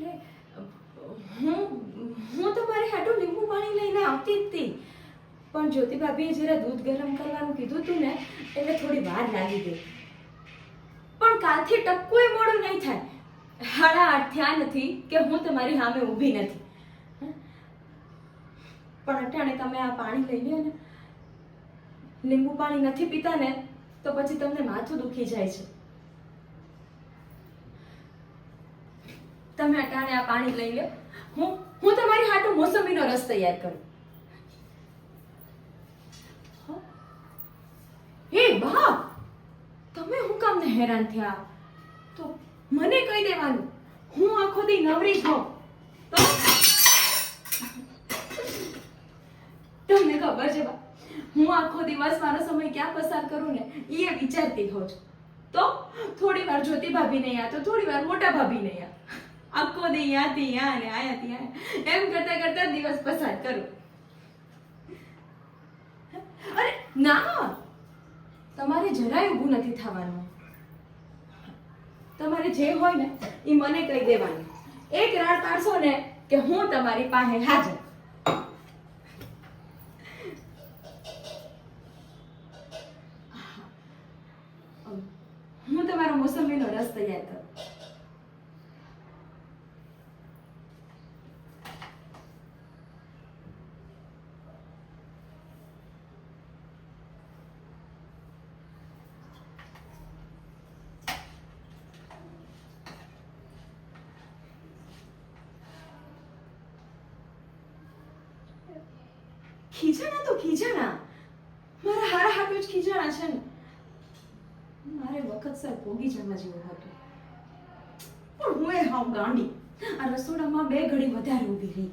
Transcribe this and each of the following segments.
એટલે હું તમારી હાટું લીંબુ પાણી લઈને આવતી જ હતી, પણ જ્યોતિ ભાભીએ જરા દૂધ ગરમ કરવાનું કીધું હતું ને એટલે થોડી વાર લાગી ગઈ. પણ કાલથી ટપકું મોડું નહીં થાય. 8:30 થયા નથી કે હું તમારી સામે ઊભી નથી. પણ અટાણે તમે આ પાણી લઈ લ્યો ને. લીંબુ પાણી નથી પીતા ને તો પછી તમને માથું દુખી જાય છે. તમે અટાણે આ પાણી લઈ લો. હું તમારી હાટુ મોસંબીનો રસ તૈયાર કરું. હે બા, તમે હું કામને હેરાન થયા? તો મને કહી દેવાનું. હું આખો દી નવરી છું તો તમને ખબર છે બા, હું આખો દિવસ મારો સમય ક્યાં પસાર કરું ને એ વિચારતી હોઉં છું. તો થોડી વાર જ્યોતિ ભાભી નહીં આ તો થોડી વાર મોટા ભાભી નહીં આ, આખો દી યાથી યા ને આયાથી યા એમ કરતા કરતા દિવસ પસાર કરું. અરે ના, તમારે જરાય ઊભું નથી થવાનું. તમારે જે હોય ને એ મને કહી દેવાનું. એક રાત પાડશો ને કે હું તમારી પાસે હાજર. હું તમારો મોસંબીનો રસ તૈયાર કરું. ખીજાણા તો ખીજાણા, મારા હારા હાટુ જ ખીજાણા છે ને. મારે વખતસર પોગી જવા જેવું હતું, પણ હું એ હાવ ગાંડી આ રસોડામાં 2 ઘડી વધારે ઊભી રહી.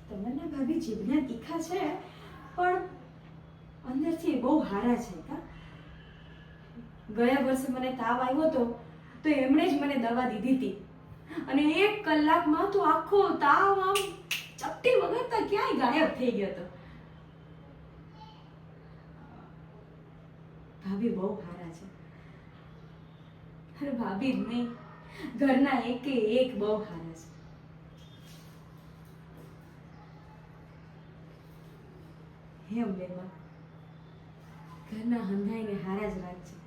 તમન્ના ભાભી જીભના તીખા છે પણ અંદરથી બહુ હારા છે. કા ગયા વર્ષે મને તાવ આવ્યો હતો તો એમણે જ મને દવા દીધી હતી અને 1 કલાકમાં તો આખો તાવ આમ ચપટી વગરતા ક્યાંય ગાયબ થઈ ગયો હતો. ભાભી બહુ હારા છે. અરે ભાભી જ નહીં, ઘરના એકે એક બહુ હારા છે. હે અંબેમાં ઘરના હંધાઈને હારા જ રાખજે.